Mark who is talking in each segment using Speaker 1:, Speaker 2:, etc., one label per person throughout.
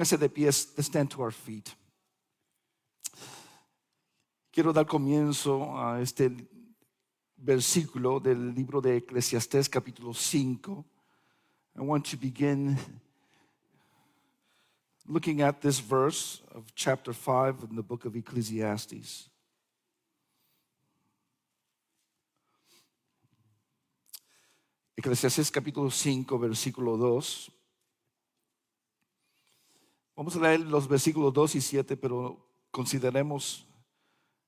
Speaker 1: Póngase de pies, let's stand to our feet. Quiero dar comienzo a este versículo del libro de Eclesiastés capítulo 5. I want to begin looking at this verse of chapter 5 in the book of Ecclesiastes. Eclesiastés capítulo 5, versículo 2. Vamos a leer los versículos 2 y 7, pero consideremos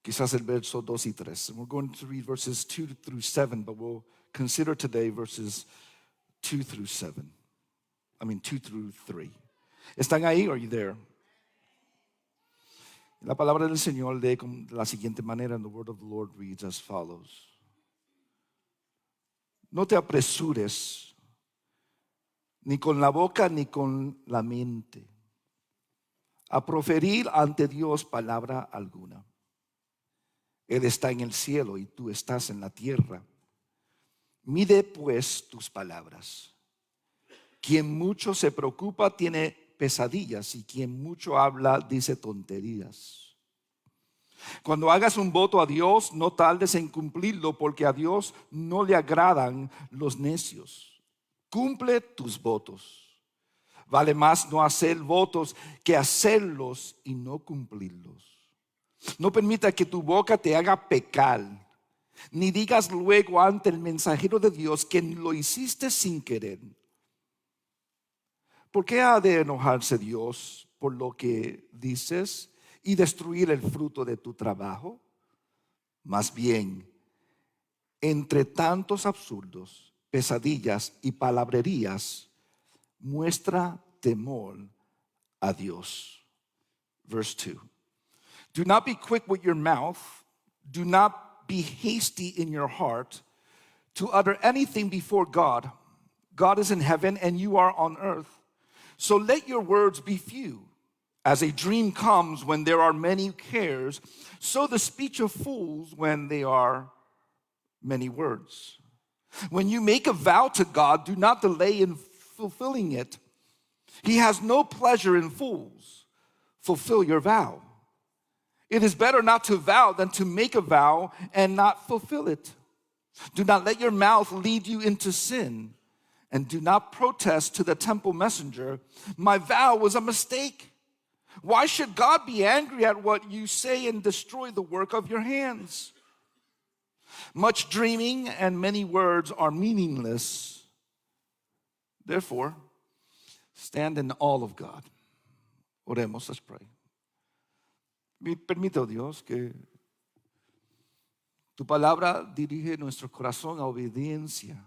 Speaker 1: quizás el verso 2 y 3. And we're going to read verses 2 through 7, but we'll consider today verses 2 through 7. 2 through 3. ¿Están ahí? Are you there? La palabra del Señor lee de la siguiente manera, and the word of the Lord reads as follows. No te apresures, ni con la boca ni con la mente, a proferir ante Dios palabra alguna. Él está en el cielo y tú estás en la tierra. Mide pues tus palabras. Quien mucho se preocupa tiene pesadillas, y quien mucho habla dice tonterías. Cuando hagas un voto a Dios, no tardes en cumplirlo, porque a Dios no le agradan los necios. Cumple tus votos. Vale más no hacer votos que hacerlos y no cumplirlos. No permita que tu boca te haga pecar, ni digas luego ante el mensajero de Dios que lo hiciste sin querer. ¿Por qué ha de enojarse Dios por lo que dices y destruir el fruto de tu trabajo? Más bien, entre tantos absurdos, pesadillas y palabrerías, muestra temor a Dios. Verse 2. Do not be quick with your mouth. Do not be hasty in your heart to utter anything before God. God is in heaven and you are on earth. So let your words be few. As a dream comes when there are many cares, so the speech of fools when there are many words. When you make a vow to God, do not delay in fulfilling it. He has no pleasure in fools. Fulfill your vow. It is better not to vow than to make a vow and not fulfill it. Do not let your mouth lead you into sin, and do not protest to the temple messenger, my vow was a mistake. Why should God be angry at what you say and destroy the work of your hands? Much dreaming and many words are meaningless. Therefore, stand in awe of God. Oremos, let's pray. Permita, oh Dios, que tu palabra dirige nuestro corazón a obediencia.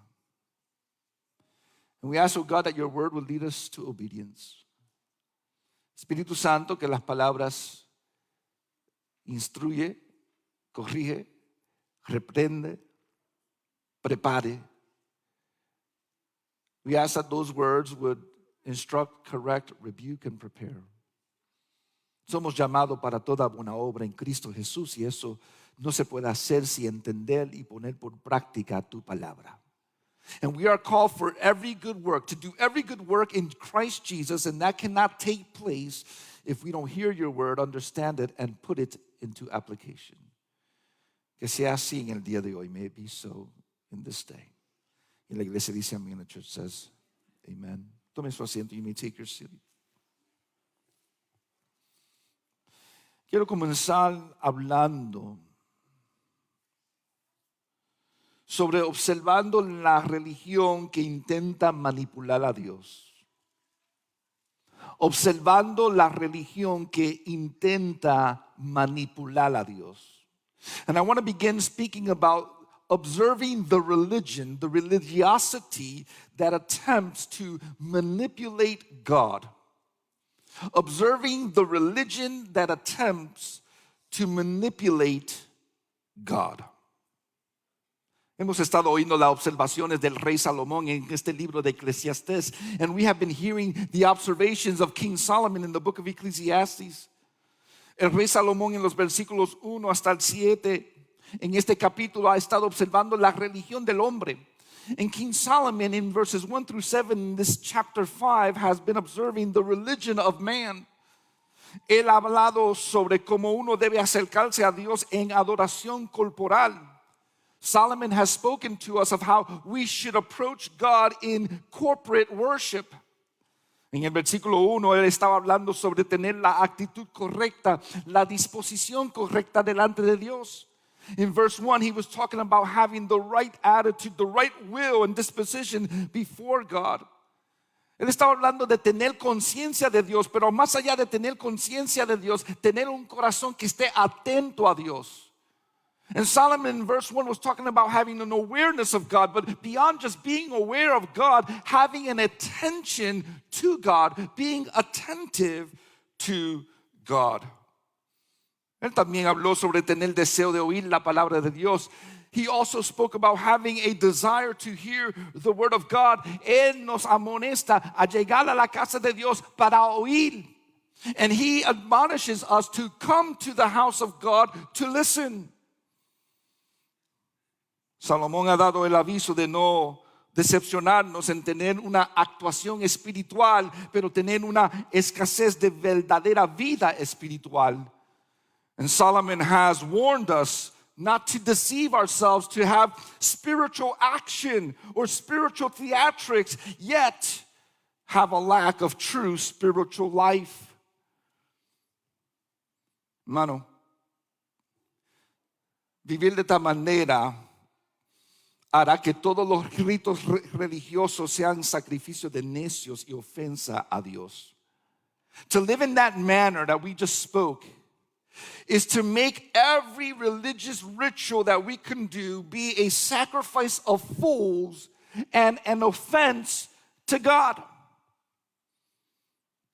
Speaker 1: And we ask, oh God, that your word will lead us to obedience. Espíritu Santo, que las palabras instruye, corrige, reprende, prepare. We ask that those words would instruct, correct, rebuke, and prepare. Somos llamados para toda buena obra en Cristo Jesús, y eso no se puede hacer sin entender y poner por práctica tu palabra. And we are called for every good work, to do every good work in Christ Jesus, and that cannot take place if we don't hear your word, understand it, and put it into application. Que sea así en el día de hoy. May it be so in this day. Y la iglesia dice amén, and the church says amen. Tome su asiento, you may take your seat. Quiero comenzar hablando sobre observando la religión que intenta manipular a Dios. Observando la religión que intenta manipular a Dios. And I want to begin speaking about observing the religion, the religiosity that attempts to manipulate God. Observing the religion that attempts to manipulate God. Hemos estado oyendo las observaciones del rey Salomón en este libro de Eclesiastés, and we have been hearing the observations of King Solomon in the book of Ecclesiastes. El rey Salomón en los versículos 1 hasta el 7 en este capítulo ha estado observando la religión del hombre. And King Solomon in verses 1 through 7 in this chapter 5 has been observing the religion of man. Él ha hablado sobre cómo uno debe acercarse a Dios en adoración corporal. Solomon has spoken to us of how we should approach God in corporate worship. En el versículo 1 él estaba hablando sobre tener la actitud correcta, la disposición correcta delante de Dios. In verse 1 he was talking about having the right attitude, the right will and disposition before God. Él estaba hablando de tener conciencia de Dios, pero más allá de tener conciencia de Dios, tener un corazón que esté atento a Dios. And Solomon in verse 1 was talking about having an awareness of God, but beyond just being aware of God, having an attention to God, being attentive to God. Él también habló sobre tener deseo de oír la palabra de Dios. He also spoke about having a desire to hear the word of God. Él nos amonesta a llegar a la casa de Dios para oír. And he admonishes us to come to the house of God to listen. Salomón ha dado el aviso de no decepcionarnos en tener una actuación espiritual, pero tener una escasez de verdadera vida espiritual. And Solomon has warned us not to deceive ourselves, to have spiritual action or spiritual theatrics, yet have a lack of true spiritual life. Hermano, vivir de esta manera hará que todos los ritos religiosos sean sacrificios de necios y ofensa a Dios. To live in that manner that we just spoke is to make every religious ritual that we can do be a sacrifice of fools and an offense to God.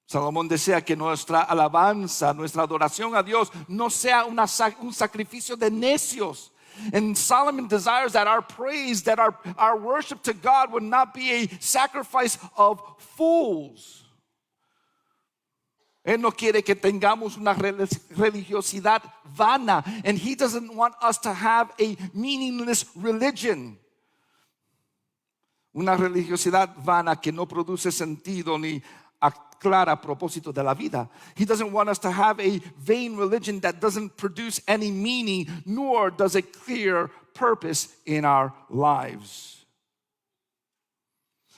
Speaker 1: Salomón desea que nuestra alabanza, nuestra adoración a Dios no sea un sacrificio de necios. And Solomon desires that our praise, that our worship to God would not be a sacrifice of fools. Él no quiere que tengamos una religiosidad vana, and he doesn't want us to have a meaningless religion. Una religiosidad vana que no produce sentido ni aclara propósito de la vida. He doesn't want us to have a vain religion that doesn't produce any meaning, nor does it clear purpose in our lives.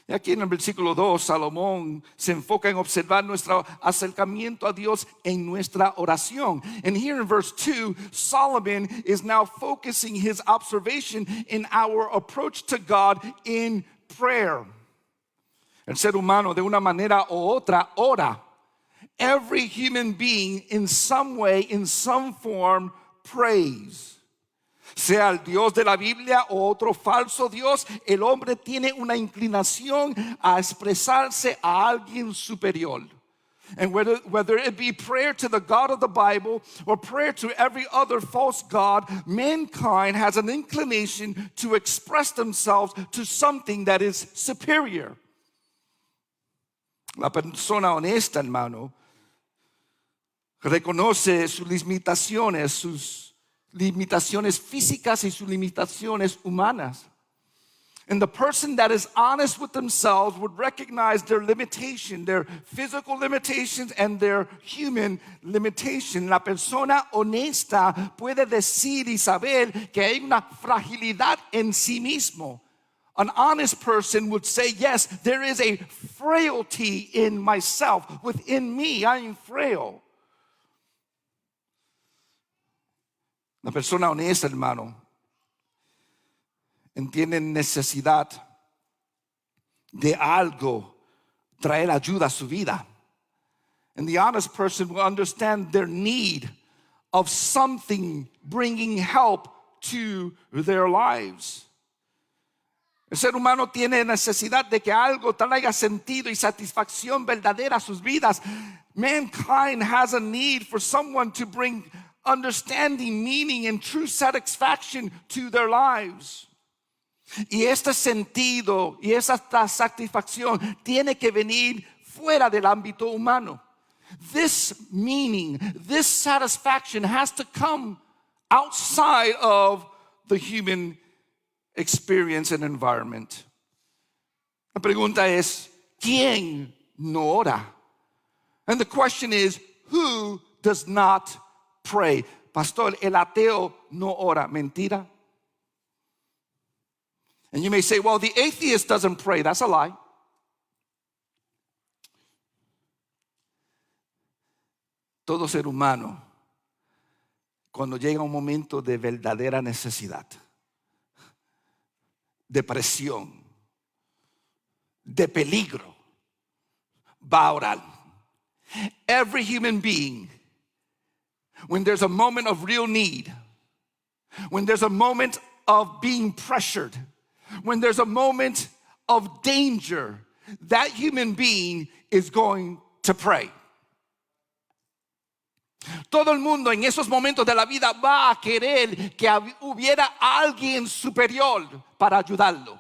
Speaker 1: Y aquí en el versículo 2, Salomón se enfoca en observar nuestro acercamiento a Dios en nuestra oración. And here in verse 2, Solomon is now focusing his observation in our approach to God in prayer. El ser humano de una manera u otra ora. Every human being in some way, in some form, prays. Sea el Dios de la Biblia o otro falso Dios, el hombre tiene una inclinación a expresarse a alguien superior. And whether it be prayer to the God of the Bible or prayer to every other false god, mankind has an inclination to express themselves to something that is superior. La persona honesta, hermano, reconoce sus limitaciones físicas y sus limitaciones humanas. And the person that is honest with themselves would recognize their limitation, their physical limitations and their human limitation. La persona honesta puede decir y saber que hay una fragilidad en sí mismo. An honest person would say, yes, there is a frailty in myself. Within me, I am frail. La persona honesta, hermano, entiende necesidad de algo traer ayuda a su vida. And the honest person will understand their need of something bringing help to their lives. El ser humano tiene necesidad de que algo traiga sentido y satisfacción verdadera a sus vidas. Mankind has a need for someone to bring understanding, meaning, and true satisfaction to their lives. Y este sentido y esa satisfacción tiene que venir fuera del ámbito humano. This meaning, this satisfaction has to come outside of the human experience an environment. La pregunta es, ¿quién no ora? And the question is, who does not pray? Pastor, el ateo no ora. Mentira. And you may say, well, the atheist doesn't pray. That's a lie. Todo ser humano, cuando llega un momento de verdadera necesidad, de presión, de peligro, va a orar. Every human being, when there's a moment of real need, when there's a moment of being pressured, when there's a moment of danger, that human being is going to pray. Todo el mundo en esos momentos de la vida va a querer que hubiera alguien superior para ayudarlo.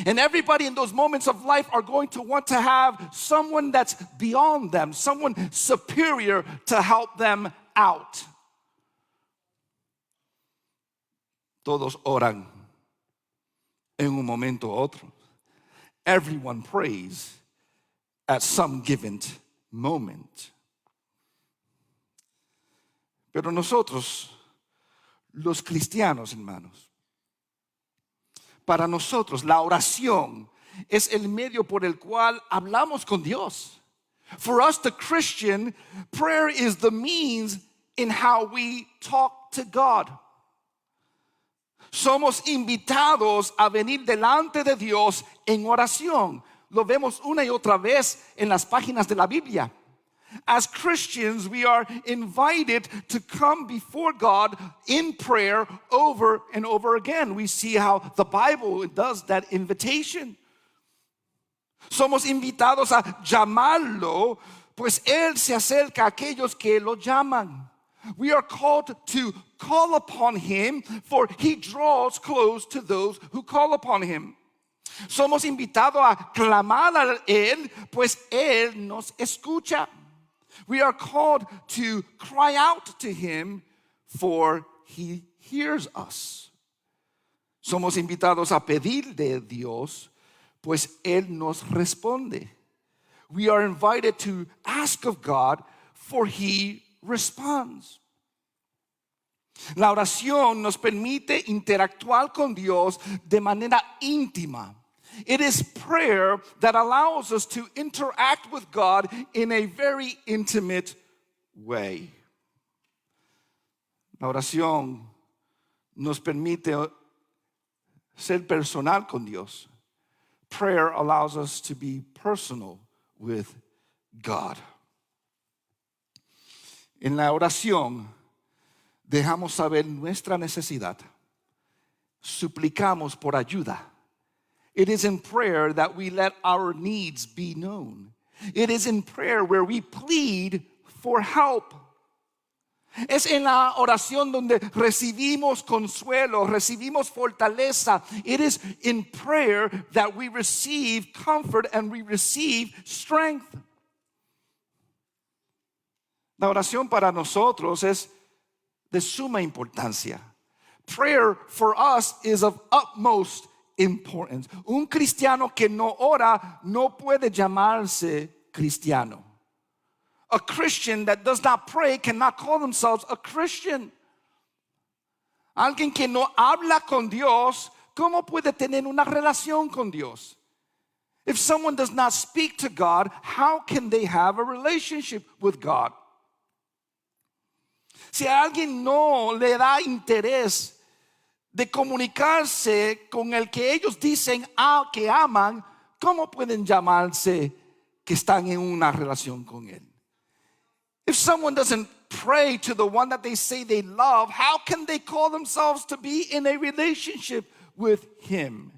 Speaker 1: And everybody in those moments of life are going to want to have someone that's beyond them, someone superior to help them out. Todos oran en un momento u otro. Everyone prays at some given moment. Pero nosotros, los cristianos, hermanos, para nosotros la oración es el medio por el cual hablamos con Dios. For us, the Christian, prayer is the means in how we talk to God. Somos invitados a venir delante de Dios en oración. Lo vemos una y otra vez en las páginas de la Biblia. As Christians, we are invited to come before God in prayer over and over again. We see how the Bible does that invitation. Somos invitados a llamarlo, pues Él se acerca a aquellos que lo llaman. We are called to call upon Him, for He draws close to those who call upon Him. Somos invitados a clamar a Él, pues Él nos escucha. We are called to cry out to Him, for He hears us. Somos invitados a pedir de Dios, pues Él nos responde. We are invited to ask of God, for He responds. La oración nos permite interactuar con Dios de manera íntima. It is prayer that allows us to interact with God in a very intimate way. La oración nos permite ser personal con Dios. Prayer allows us to be personal with God. En la oración dejamos saber nuestra necesidad. Suplicamos por ayuda. It is in prayer that we let our needs be known. It is in prayer where we plead for help. Es en la oración donde recibimos consuelo, recibimos fortaleza. It is in prayer that we receive comfort and we receive strength. La oración para nosotros es de suma importancia. Prayer for us is of utmost importance. Un cristiano que no ora no puede llamarse cristiano. A Christian that does not pray cannot call themselves a Christian. Alguien que no habla con Dios, ¿cómo puede tener una relación con Dios? If someone does not speak to God, how can they have a relationship with God? Si a alguien no le da interés de comunicarse con el que ellos dicen que aman, ¿cómo pueden llamarse que están en una relación con Él? If someone doesn't pray to the one that they say they love, how can they call themselves to be in a relationship with Him?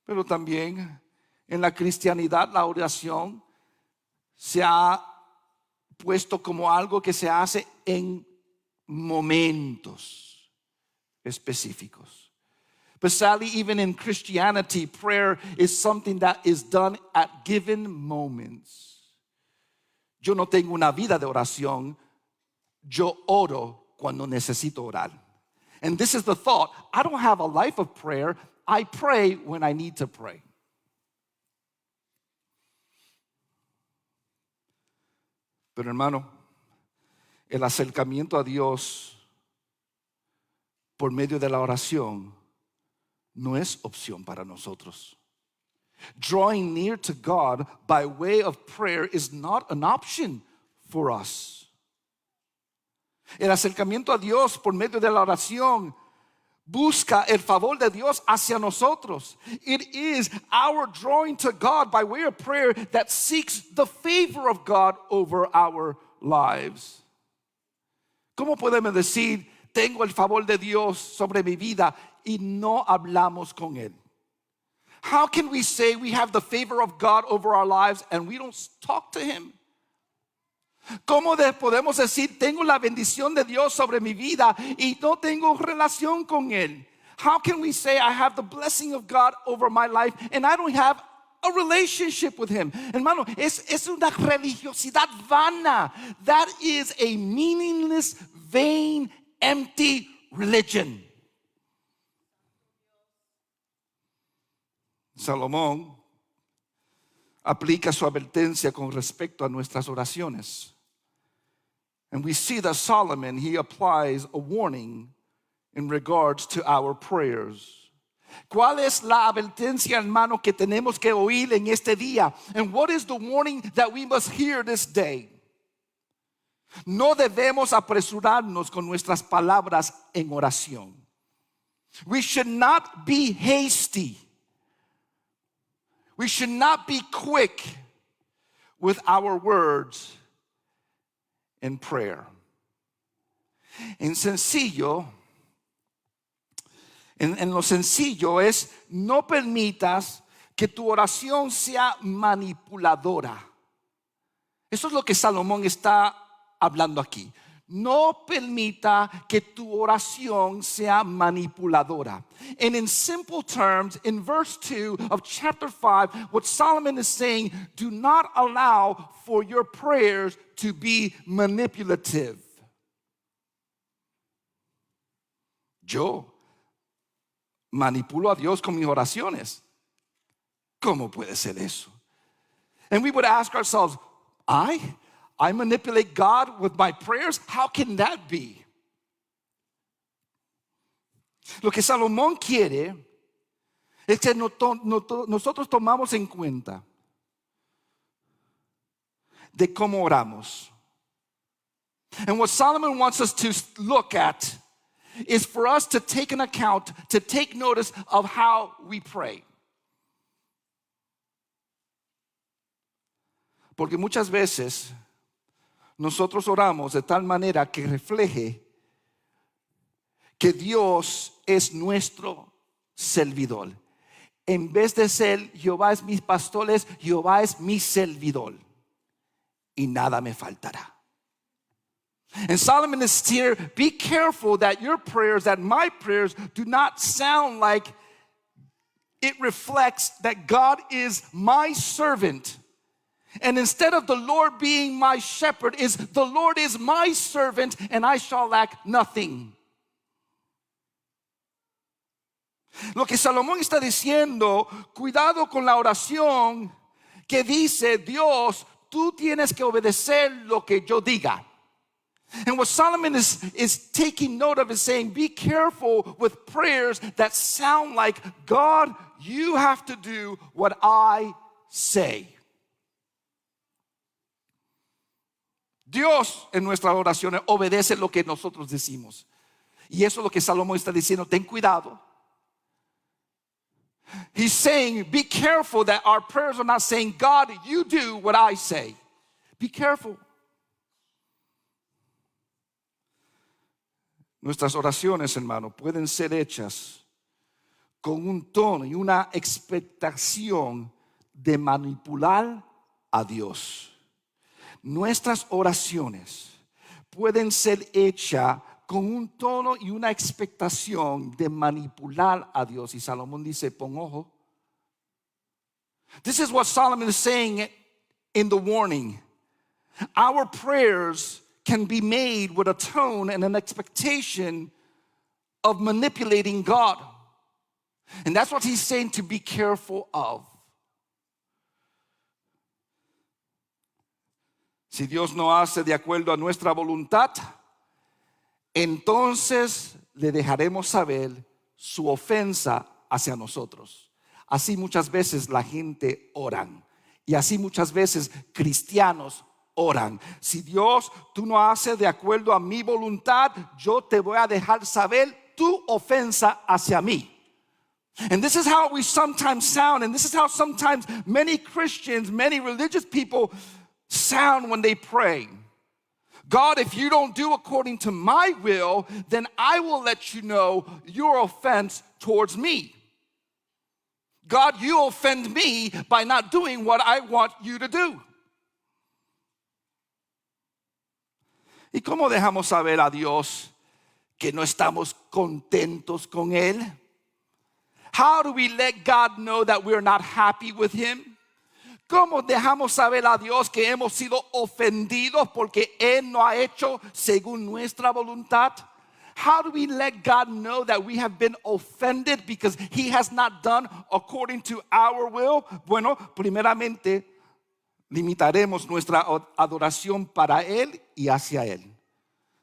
Speaker 1: Pero también en la cristianidad la oración se ha puesto como algo que se hace en momentos específicos. But sadly, even in Christianity, prayer is something that is done at given moments. Yo no tengo una vida de oración. Yo oro cuando necesito orar. And this is the thought: I don't have a life of prayer. I pray when I need to pray. Pero hermano, el acercamiento a Dios por medio de la oración no es opción para nosotros. Drawing near to God by way of prayer is not an option for us. El acercamiento a Dios por medio de la oración busca el favor de Dios hacia nosotros. It is our drawing to God by way of prayer that seeks the favor of God over our lives. ¿Cómo podemos decir, tengo el favor de Dios sobre mi vida y no hablamos con Él? How can we say we have the favor of God over our lives and we don't talk to Him? ¿Cómo podemos decir, tengo la bendición de Dios sobre mi vida y no tengo relación con Él? How can we say I have the blessing of God over my life and I don't have a relationship with Him? Hermano, es una religiosidad vana. That is a meaningless, vain, empty religion. Salomón aplica su advertencia con respecto a nuestras oraciones. And we see that Solomon, he applies a warning in regards to our prayers. ¿Cuál es la advertencia, hermano, que tenemos que oír en este día? And what is the warning that we must hear this day? No debemos apresurarnos con nuestras palabras en oración. We should not be hasty. We should not be quick with our words in prayer. En lo sencillo es, no permitas que tu oración sea manipuladora. Eso es lo que Salomón está hablando aquí. No permita que tu oración sea manipuladora. And in simple terms, in verse 2 of chapter 5, what Solomon is saying, do not allow for your prayers to be manipulative. Yo manipulo a Dios con mis oraciones. ¿Cómo puede ser eso? And we would ask ourselves, I manipulate God with my prayers? How can that be? Lo que Salomón quiere es que nosotros tomamos en cuenta de cómo oramos. And what Solomon wants us to look at is for us to take an account, to take notice of how we pray. Porque muchas veces nosotros oramos de tal manera que refleje que Dios es nuestro servidor. En vez de ser Jehová es mi pastor, Jehová es mi servidor. Y nada me faltará. And Solomon is here, be careful that your prayers, that my prayers do not sound like it reflects that God is my servant. And instead of the Lord being my shepherd, is the Lord is my servant and I shall lack nothing. Lo que Salomón está diciendo, cuidado con la oración que dice, Dios, tú tienes que obedecer lo que yo diga. And what Solomon is taking note of is saying, be careful with prayers that sound like, God, you have to do what I say. Dios en nuestras oraciones obedece lo que nosotros decimos. Y eso es lo que Salomón está diciendo, ten cuidado. He's saying, be careful that our prayers are not saying, God, you do what I say. Be careful. Nuestras oraciones, hermano, pueden ser hechas con un tono y una expectación de manipular a Dios. Nuestras oraciones pueden ser hechas con un tono y una expectación de manipular a Dios. Y Salomón dice, pon ojo. This is what Solomon is saying in the warning. Our prayers can be made with a tone and an expectation of manipulating God. And that's what he's saying to be careful of. Si Dios no hace de acuerdo a nuestra voluntad, entonces le dejaremos saber su ofensa hacia nosotros. Así muchas veces la gente oran. Y así muchas veces cristianos oran. Si Dios, tú no haces de acuerdo a mi voluntad, yo te voy a dejar saber tu ofensa hacia mí. And this is how we sometimes sound, and this is how sometimes many Christians, many religious people sound when they pray. God, if you don't do according to my will, then I will let you know your offense towards me. God, you offend me by not doing what I want you to do. ¿Y cómo dejamos saber a Dios que no estamos contentos con Él? How do we let God know that we're not happy with Him? ¿Cómo dejamos saber a Dios que hemos sido ofendidos porque Él no ha hecho según nuestra voluntad? How do we let God know that we have been offended because He has not done according to our will? Bueno, primeramente, limitaremos nuestra adoración para Él y hacia Él.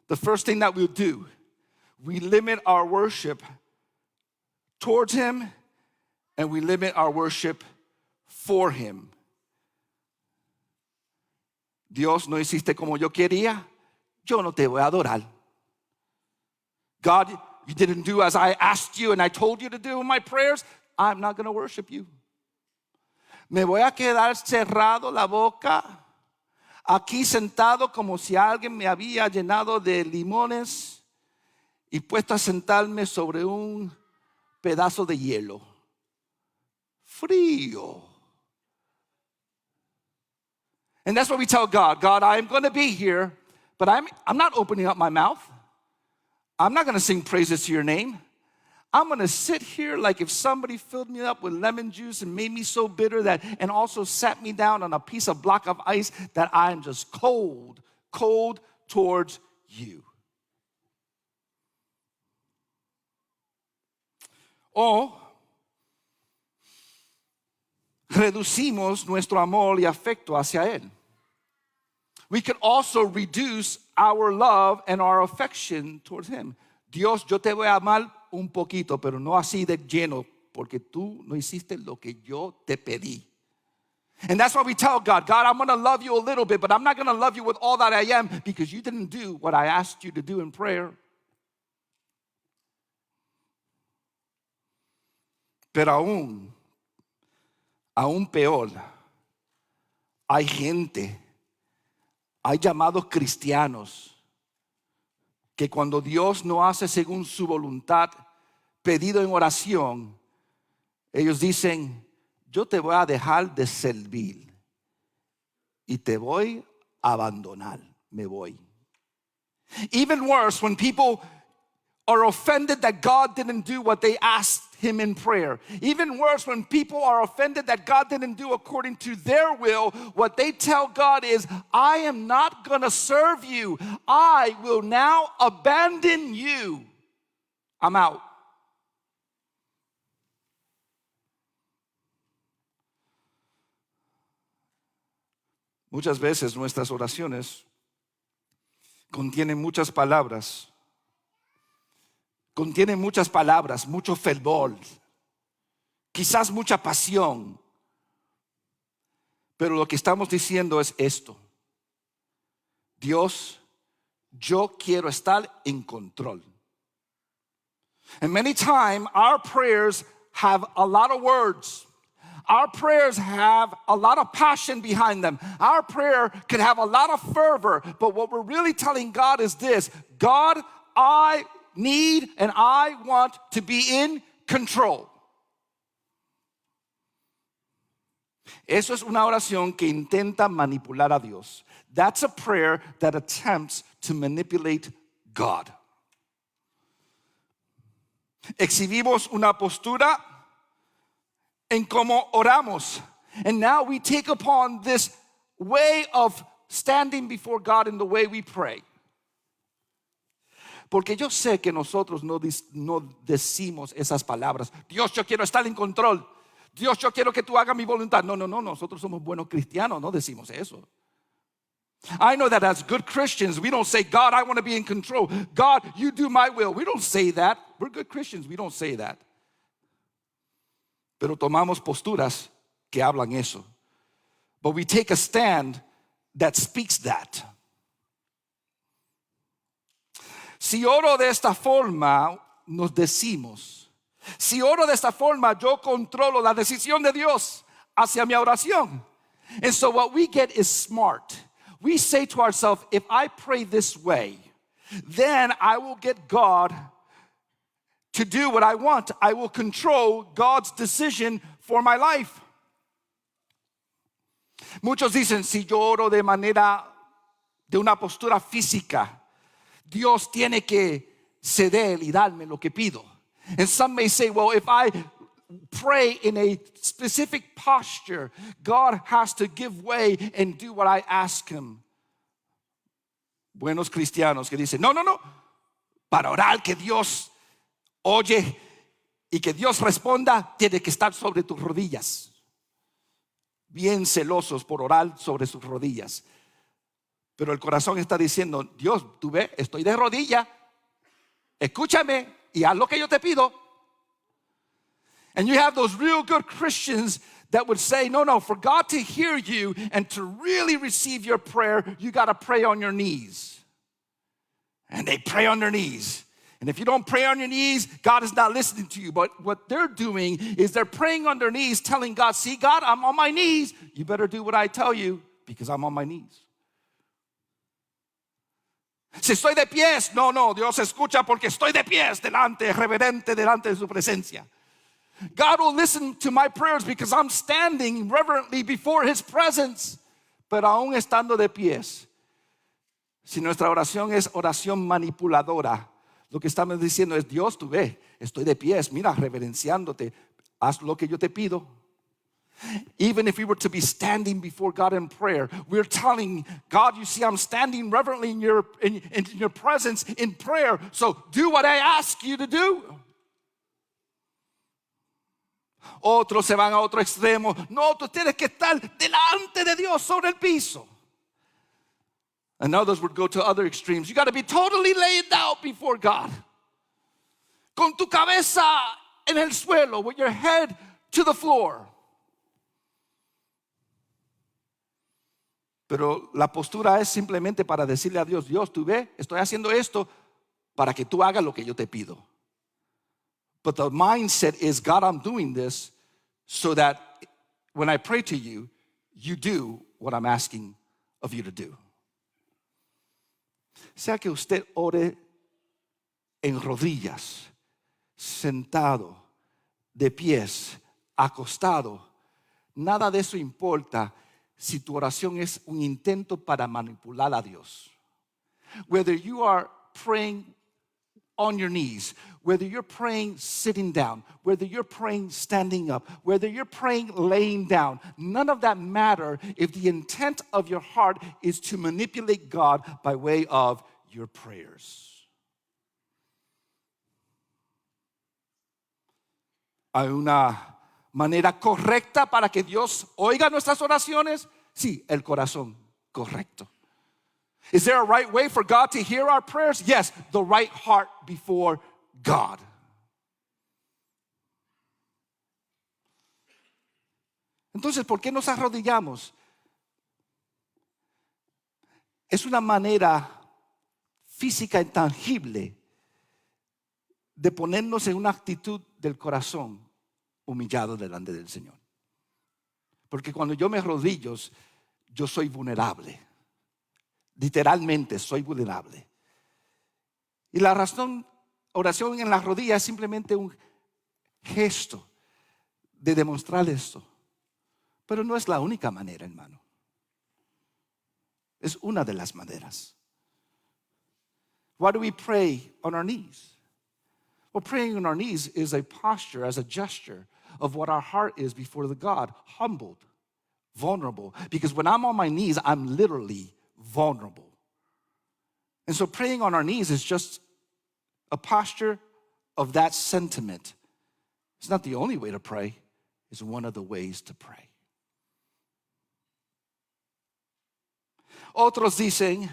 Speaker 1: The first thing that we'll do, we limit our worship towards Him and we limit our worship for Him. Dios, no hiciste como yo quería, yo no te voy a adorar. God, you didn't do as I asked you and I told you to do in my prayers, I'm not going to worship you. Me voy a quedar cerrado la boca, aquí sentado como si alguien me había llenado de limones y puesto a sentarme sobre un pedazo de hielo. Frío. And that's what we tell God. God, I'm going to be here, but I'm not opening up my mouth. I'm not going to sing praises to your name. I'm going to sit here like if somebody filled me up with lemon juice and made me so bitter that, and also sat me down on a piece of block of ice, that I'm just cold towards you. O reducimos nuestro amor y afecto hacia Él. We can also reduce our love and our affection towards Him. Dios, yo te voy a amar un poquito, pero no así de lleno, porque tú no hiciste lo que yo te pedí. And that's why we tell God, God, I'm going to love you a little bit, but I'm not going to love you with all that I am because you didn't do what I asked you to do in prayer. Pero aún peor, hay gente, hay llamados cristianos que cuando Dios no hace según su voluntad, pedido en oración, ellos dicen, yo te voy a dejar de servir y te voy a abandonar, me voy. Even worse, when people are offended that God didn't do what they asked Him in prayer. Even worse, when people are offended that God didn't do according to their will, what they tell God is, I am not going to serve you. I will now abandon you. I'm out. Muchas veces nuestras oraciones contienen muchas palabras. Contienen muchas palabras, mucho fervor, quizás mucha pasión. Pero lo que estamos diciendo es esto. Dios, yo quiero estar en control. And many times our prayers have a lot of words. Our prayers have a lot of passion behind them. Our prayer can have a lot of fervor. But what we're really telling God is this. God, I need and I want to be in control. Eso es una oración que intenta manipular a Dios. That's a prayer that attempts to manipulate God. Exhibimos una postura en cómo oramos. And now we take upon this way of standing before God in the way we pray. Porque yo sé que nosotros no decimos esas palabras. Dios, yo quiero estar en control. Dios, yo quiero que tú hagas mi voluntad. No, nosotros somos buenos cristianos, no decimos eso. I know that as good Christians, we don't say, God, I want to be in control. God, you do my will. We don't say that. We're good Christians, we don't say that. Pero tomamos posturas que hablan eso. But we take a stand that speaks that. Si oro de esta forma, nos decimos. Si oro de esta forma, yo controlo la decisión de Dios hacia mi oración. And so what we get is smart. We say to ourselves, if I pray this way, then I will get God to do what I want. I will control God's decision for my life. Muchos dicen, si yo oro de una postura física, Dios tiene que ceder y darme lo que pido. And some may say, well, if I pray in a specific posture, God has to give way and do what I ask him. Buenos cristianos que dicen, no. Para orar que Dios oye y que Dios responda, tiene que estar sobre tus rodillas. Bien celosos por orar sobre sus rodillas. Pero el corazón está diciendo, Dios, tú ves, estoy de rodilla. Escúchame y haz lo que yo te pido. And you have those real good Christians that would say, no, for God to hear you and to really receive your prayer, you got to pray on your knees. And they pray on their knees. And if you don't pray on your knees, God is not listening to you. But what they're doing is they're praying on their knees, telling God, see, God, I'm on my knees. You better do what I tell you because I'm on my knees. Si estoy de pies, no, Dios escucha porque estoy de pies delante, reverente delante de su presencia. God will listen to my prayers because I'm standing reverently before his presence. Pero aún estando de pies, si nuestra oración es oración manipuladora, lo que estamos diciendo es, Dios, tú ves, estoy de pies, mira, reverenciándote, haz lo que yo te pido. Even if we were to be standing before God in prayer, we're telling God, you see, I'm standing reverently in your presence in prayer, so do what I ask you to do. Otros se van a otro extremo. No, tú tienes que estar delante de Dios sobre el piso. And others would go to other extremes. You got to be totally laid out before God. Con tu cabeza en el suelo, with your head to the floor. Pero la postura es simplemente para decirle a Dios, Dios, tú ves, estoy haciendo esto para que tú hagas lo que yo te pido. But the mindset is, God, I'm doing this so that when I pray to you, you do what I'm asking of you to do. Sea que usted ore en rodillas, sentado, de pies, acostado, nada de eso importa si tu oración es un intento para manipular a Dios. Whether you are praying on your knees, whether you're praying sitting down, whether you're praying standing up, whether you're praying laying down, none of that matter if the intent of your heart is to manipulate God by way of your prayers. ¿Hay una manera correcta para que Dios oiga nuestras oraciones? Sí, el corazón correcto. Is there a right way for God to hear our prayers? Yes, the right heart before God. Entonces, ¿por qué nos arrodillamos? Es una manera física intangible de ponernos en una actitud del corazón humillado delante del Señor. Porque cuando yo me arrodillo, yo soy vulnerable. Literalmente soy vulnerable. Y la oración en las rodillas es simplemente un gesto de demostrar esto. Pero no es la única manera, hermano. Es una de las maneras. Why do we pray on our knees? Well, praying on our knees is a posture, as a gesture of what our heart is before the God, humbled, vulnerable. Because when I'm on my knees, I'm literally vulnerable. And so praying on our knees is just A posture of that sentiment. It's not the only way to pray. It's one of the ways to pray. Otros dicen,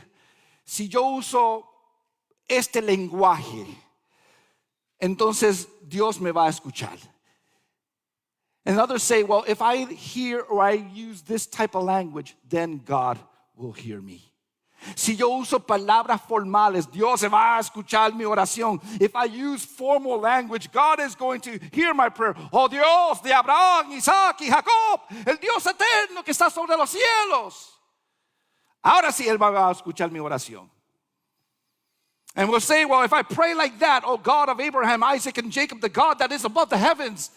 Speaker 1: si yo uso este lenguaje, entonces Dios me va a escuchar. And others say, well, if I hear or I use this type of language, then God will hear me. Si yo uso palabras formales, Dios se va a escuchar mi oración. If I use formal language, God is going to hear my prayer. Oh Dios de Abraham, Isaac y Jacob, el Dios eterno que está sobre los cielos. Ahora sí Él va a escuchar mi oración. And we'll say, well, if I pray like that, oh God of Abraham, Isaac, and Jacob, the God that is above the heavens,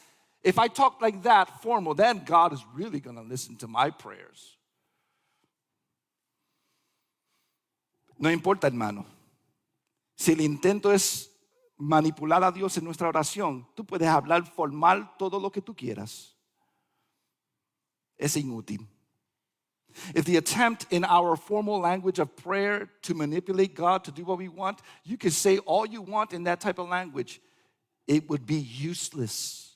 Speaker 1: if I talk like that, formal, then God is really going to listen to my prayers. No importa, hermano. Si el intento es manipular a Dios en nuestra oración, tú puedes hablar formal todo lo que tú quieras. Es inútil. If the attempt in our formal language of prayer to manipulate God to do what we want, you can say all you want in that type of language. It would be useless.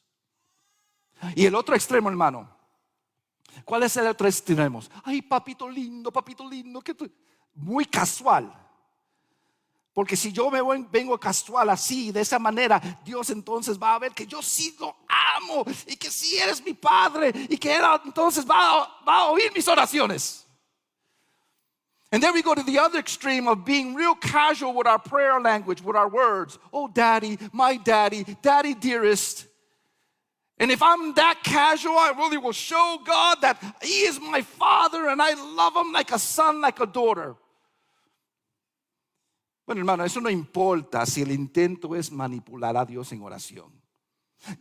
Speaker 1: Y el otro extremo, hermano. ¿Cuál es el otro extremo? Ay, papito lindo, que tú... Muy casual. Porque si yo vengo casual así, de esa manera, Dios entonces va a ver que yo sí lo amo y que sí eres mi padre y que Él entonces va a oír mis oraciones. And then we go to the other extreme of being real casual with our prayer language, with our words. Oh, daddy, my daddy, daddy dearest. And if I'm that casual, I really will show God that He is my Father and I love Him like a son, like a daughter. Bueno, hermano, eso no importa si el intento es manipular a Dios en oración.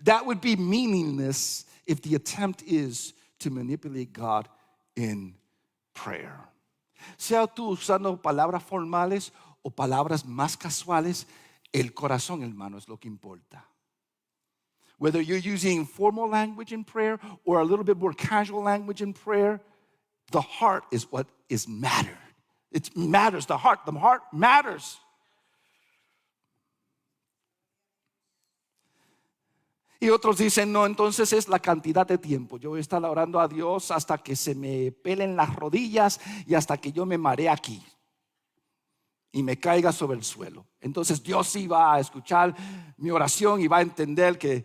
Speaker 1: That would be meaningless if the attempt is to manipulate God in prayer. Sea tú usando palabras formales o palabras más casuales, el corazón, hermano, es lo que importa. Whether you're using formal language in prayer or a little bit more casual language in prayer, the heart is what is matter. It matters, the heart matters. Y otros dicen, no, entonces es la cantidad de tiempo. Yo voy a estar orando a Dios hasta que se me pelen las rodillas y hasta que yo me maree aquí y me caiga sobre el suelo. Entonces Dios sí va a escuchar mi oración y va a entender que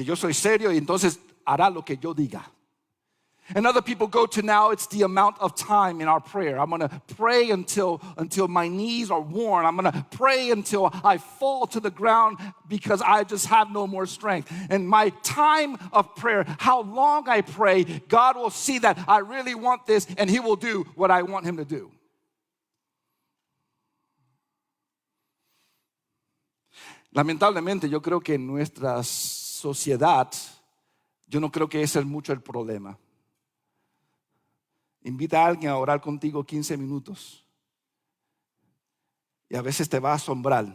Speaker 1: yo soy serio y entonces hará lo que yo diga. And other people go to now, it's the amount of time in our prayer. I'm going to pray until my knees are worn. I'm going to pray until I fall to the ground because I just have no more strength. And my time of prayer, how long I pray, God will see that I really want this and He will do what I want Him to do. Lamentablemente, yo creo que en nuestra sociedad, yo no creo que ese es mucho el problema. Invita a alguien a orar contigo 15 minutos y a veces te va a asombrar.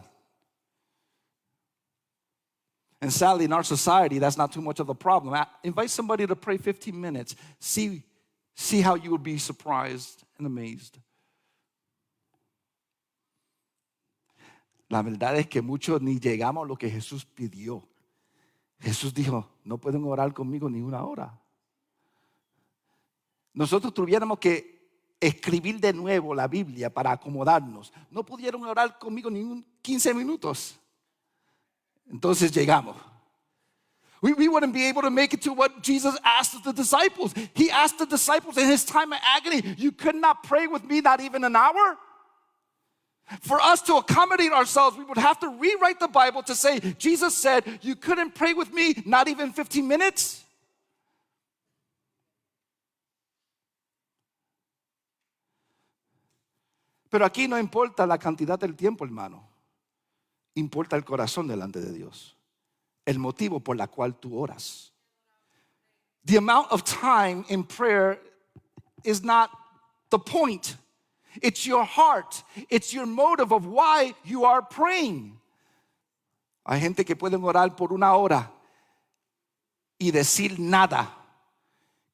Speaker 1: And sadly, in our society, that's not too much of a problem. Invite somebody to pray 15 minutes. See how you would be surprised and amazed. La verdad es que muchos ni llegamos a lo que Jesús pidió. Jesús dijo, no pueden orar conmigo ni una hora. Nosotros tuviéramos que escribir de nuevo la Biblia para acomodarnos. No pudieron orar conmigo ni 15 minutos. Entonces llegamos. We wouldn't be able to make it to what Jesus asked the disciples. He asked the disciples in His time of agony, you could not pray with me not even an hour? For us to accommodate ourselves, we would have to rewrite the Bible to say, Jesus said, you couldn't pray with me not even 15 minutes? Pero aquí no importa la cantidad del tiempo, hermano. Importa el corazón delante de Dios. El motivo por la cual tú oras. The amount of time in prayer is not the point. It's your heart. It's your motive of why you are praying. Hay gente que pueden orar por una hora y decir nada.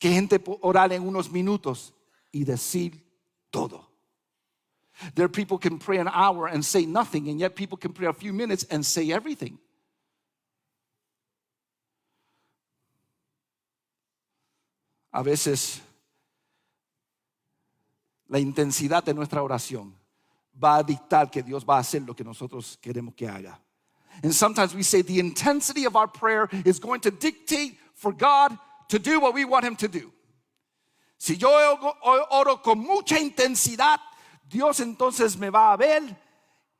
Speaker 1: Que gente puede orar en unos minutos y decir todo. There are people can pray an hour and say nothing, and yet people can pray a few minutes and say everything. A veces la intensidad de nuestra oración va a dictar que Dios va a hacer lo que nosotros queremos que haga. And sometimes we say the intensity of our prayer is going to dictate for God to do what we want Him to do. Si yo oro con mucha intensidad, Dios entonces me va a ver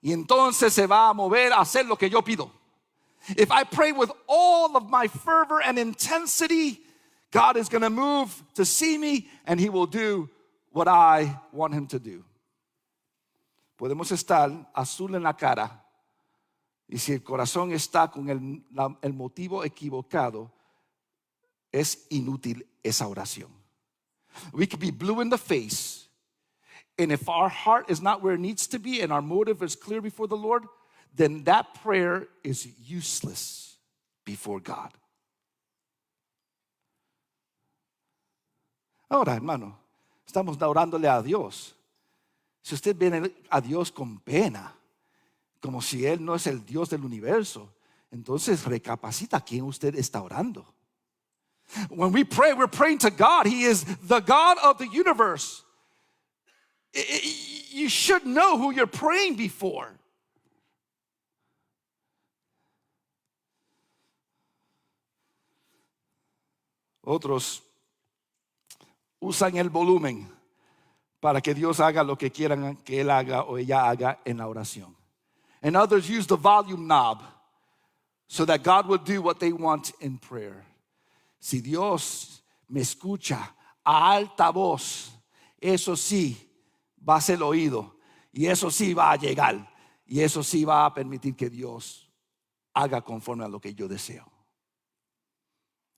Speaker 1: y entonces se va a mover a hacer lo que yo pido. If I pray with all of my fervor and intensity, God is going to move to see me and He will do what I want Him to do. Podemos estar azul en la cara y si el corazón está con el motivo equivocado, es inútil esa oración. We could be blue in the face, and if our heart is not where it needs to be and our motive is clear before the Lord, then that prayer is useless before God. Ahora, hermano, estamos orándole a Dios. Si usted viene a Dios con pena, como si Él no es el Dios del universo, entonces recapacita a quién usted está orando. When we pray, we're praying to God. He is the God of the universe. You should know who you're praying before. Otros usan el volumen para que Dios haga lo que quieran que Él haga o ella haga en la oración. And others use the volume knob so that God will do what they want in prayer. Si Dios me escucha a alta voz, eso sí va a ser oído y eso sí va a llegar y eso sí va a permitir que Dios haga conforme a lo que yo deseo.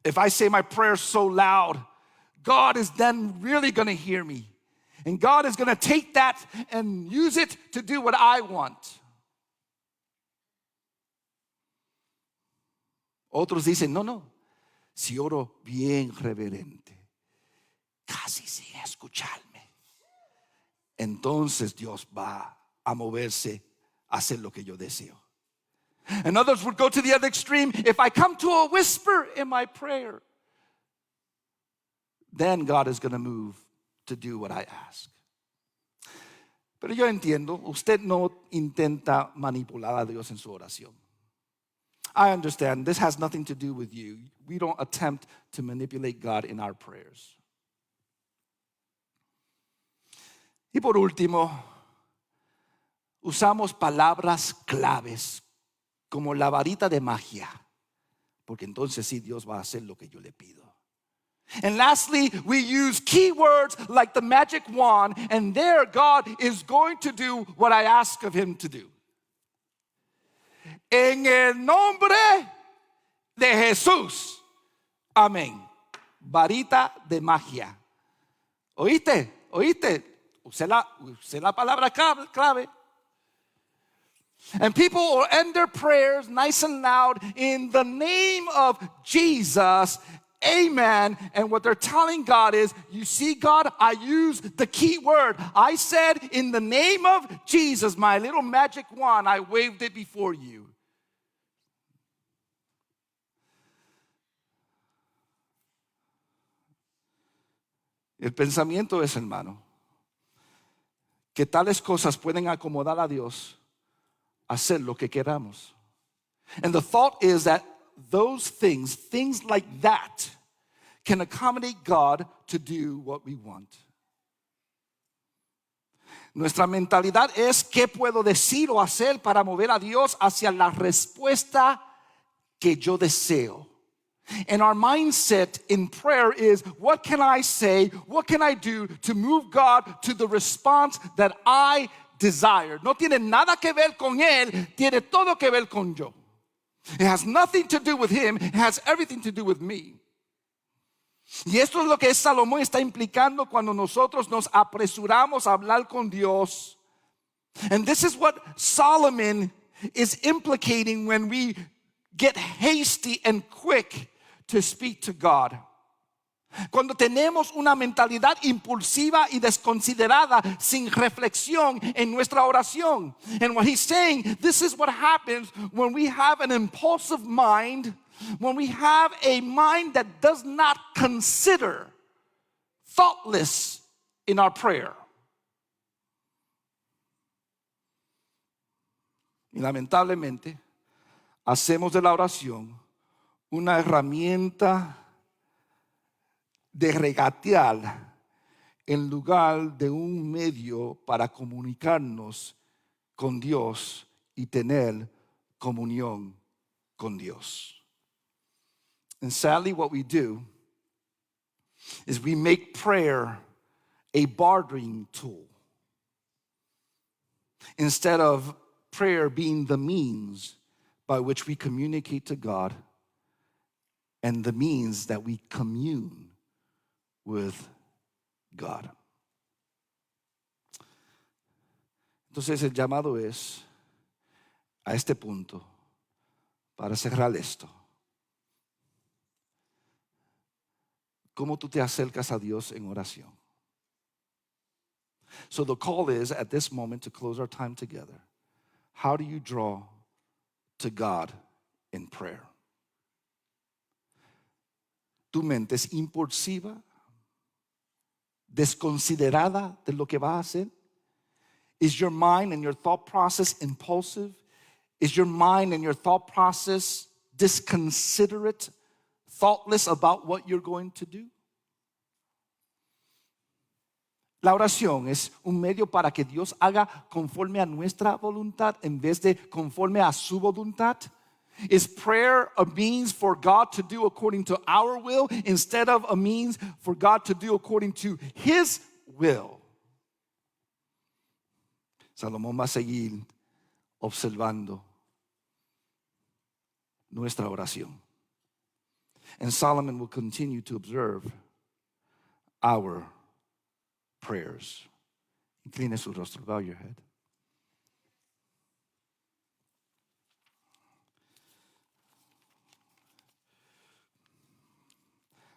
Speaker 1: If I say my prayer so loud, God is then really going to hear me. And God is going to take that and use it to do what I want. Otros dicen, no. Si oro bien reverente, casi sin escucharme, entonces Dios va a moverse a hacer lo que yo deseo. And others would go to the other extreme. If I come to a whisper in my prayer, then God is going to move to do what I ask. Pero yo entiendo, usted no intenta manipular a Dios en su oración. I understand this has nothing to do with you. We don't attempt to manipulate God in our prayers. Y por último, usamos palabras claves como la varita de magia, porque entonces sí Dios va a hacer lo que yo le pido. And lastly, we use keywords like the magic wand, and there God is going to do what I ask of Him to do. En el nombre de Jesús. Amén. Varita de magia. ¿Oíste? Usé la palabra clave. And people will end their prayers nice and loud in the name of Jesus. Amen. And what they're telling God is, you see, God, I used the key word. I said, in the name of Jesus, my little magic wand, I waved it before you. El pensamiento es, hermano, que tales cosas pueden acomodar a Dios a hacer lo que queramos. And the thought is that those things like that, can accommodate God to do what we want. Nuestra mentalidad es ¿qué puedo decir o hacer para mover a Dios hacia la respuesta que yo deseo? And our mindset in prayer is, what can I say, what can I do to move God to the response that I desire? No tiene nada que ver con Él, tiene todo que ver con yo. It has nothing to do with Him, it has everything to do with me. Y esto es lo que Salomón está implicando cuando nosotros nos apresuramos a hablar con Dios. And this is what Solomon is implicating when we get hasty and quick to speak to God. Cuando tenemos una mentalidad impulsiva y desconsiderada sin reflexión en nuestra oración. And what he's saying, this is what happens when we have an impulsive mind, when we have a mind that does not consider, thoughtless in our prayer. Y lamentablemente, hacemos de la oración una herramienta de regatear en lugar de un medio para comunicarnos con Dios y tener comunión con Dios. And sadly, what we do is we make prayer a bartering tool instead of prayer being the means by which we communicate to God and the means that we commune with God. Entonces el llamado es a este punto, para cerrar esto. ¿Cómo tú te acercas a Dios en oración? So the call is at this moment to close our time together. How do you draw to God in prayer? Tu mente es impulsiva, desconsiderada de lo que va a hacer? Is your mind and your thought process impulsive? Is your mind and your thought process disconsiderate, thoughtless about what you're going to do? La oración es un medio para que Dios haga conforme a nuestra voluntad en vez de conforme a su voluntad. Is prayer a means for God to do according to our will instead of a means for God to do according to His will? Salomón va a seguir observando nuestra oración. And Solomon will continue to observe our prayers. Incline su rostro, bow your head.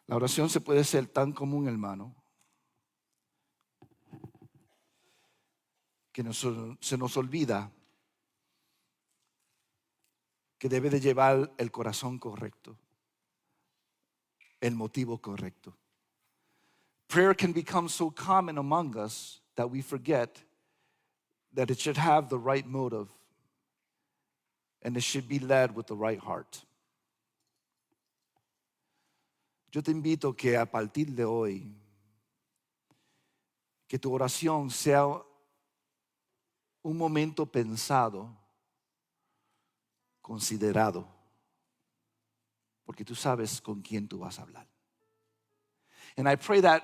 Speaker 1: La oración se puede ser tan común, hermano, que se nos olvida que debe de llevar el corazón correcto, el motivo correcto. Prayer can become so common among us that we forget that it should have the right motive and it should be led with the right heart. Yo te invito que a partir de hoy, que tu oración sea un momento pensado, considerado, porque tú sabes con quién tú vas a hablar. And I pray that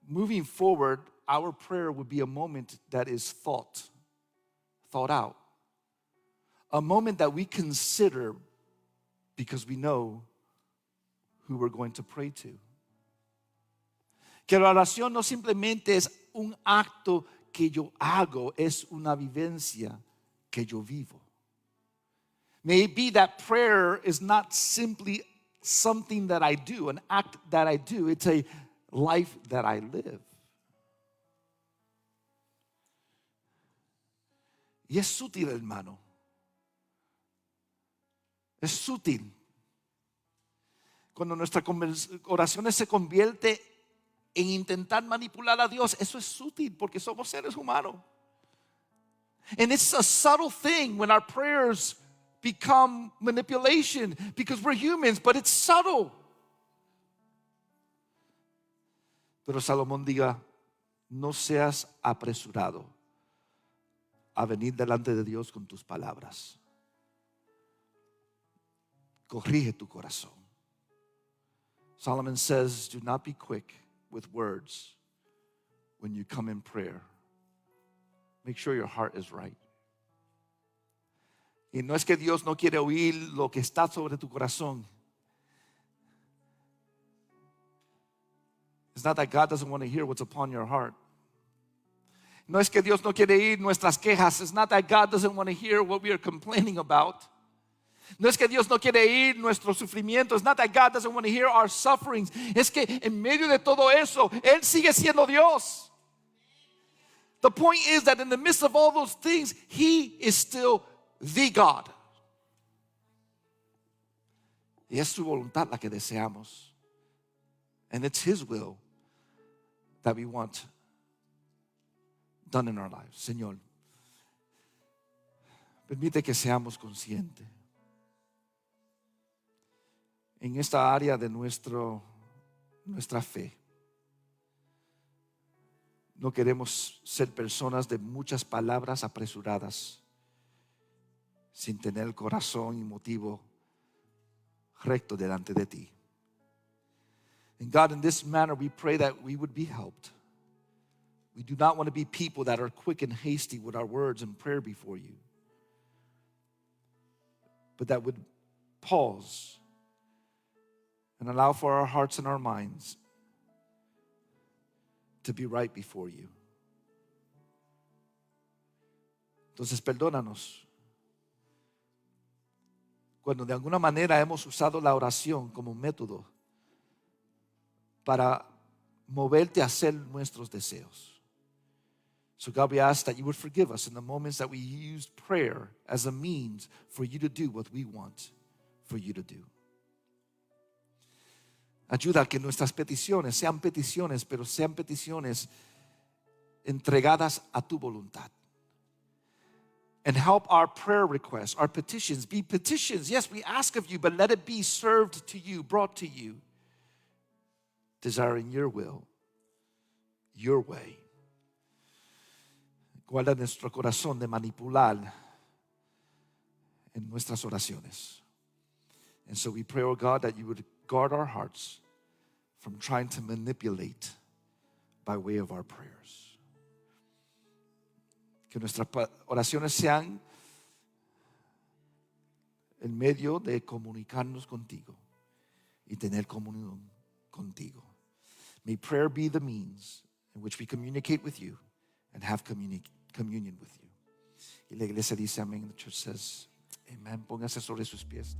Speaker 1: moving forward, our prayer would be a moment that is thought out. A moment that we consider because we know who we're going to pray to. Que la oración no simplemente es un acto que yo hago, es una vivencia que yo vivo. May it be that prayer is not simply something that I do, an act that I do. It's a life that I live. Y es sutil, hermano. Es sutil. Cuando nuestra oración se convierte en intentar manipular a Dios, eso es sutil porque somos seres humanos. And it's a subtle thing when our prayers become manipulation because we're humans, but it's subtle. Pero Salomón diga, no seas apresurado a venir delante de Dios con tus palabras. Corrige tu corazón. Solomon says, do not be quick with words when you come in prayer. Make sure your heart is right. Y no es que Dios no quiere oír lo que está sobre tu corazón. It's not that God doesn't want to hear what's upon your heart. No es que Dios no quiere oír nuestras quejas. It's not that God doesn't want to hear what we are complaining about. No es que Dios no quiere oír nuestros sufrimientos. It's not that God doesn't want to hear our sufferings. Es que en medio de todo eso, Él sigue siendo Dios. The point is that in the midst of all those things, He is still the God. Y es su voluntad la que deseamos. And it's His will that we want done in our lives. Señor, permite que seamos conscientes en esta área de nuestra fe. No queremos ser personas de muchas palabras apresuradas, sin tener el corazón y motivo recto delante de ti. And God, in this manner, we pray that we would be helped. We do not want to be people that are quick and hasty with our words and prayer before you, but that would pause and allow for our hearts and our minds to be right before you. Entonces, perdónanos cuando de alguna manera hemos usado la oración como método para moverte a hacer nuestros deseos. So God, we ask that you would forgive us in the moments that we used prayer as a means for you to do what we want for you to do. Ayuda a que nuestras peticiones sean peticiones, pero sean peticiones entregadas a tu voluntad. And help our prayer requests, our petitions, be petitions. Yes, we ask of you, but let it be served to you, brought to you, desiring your will, your way. Guarda nuestro corazón de manipular en nuestras oraciones. And so we pray, oh God, that you would guard our hearts from trying to manipulate by way of our prayers. Que nuestras oraciones sean en medio de comunicarnos contigo y tener comunión contigo. May prayer be the means in which we communicate with you and have communion with you. Y la iglesia dice amén. The church says amen. Póngase sobre sus pies.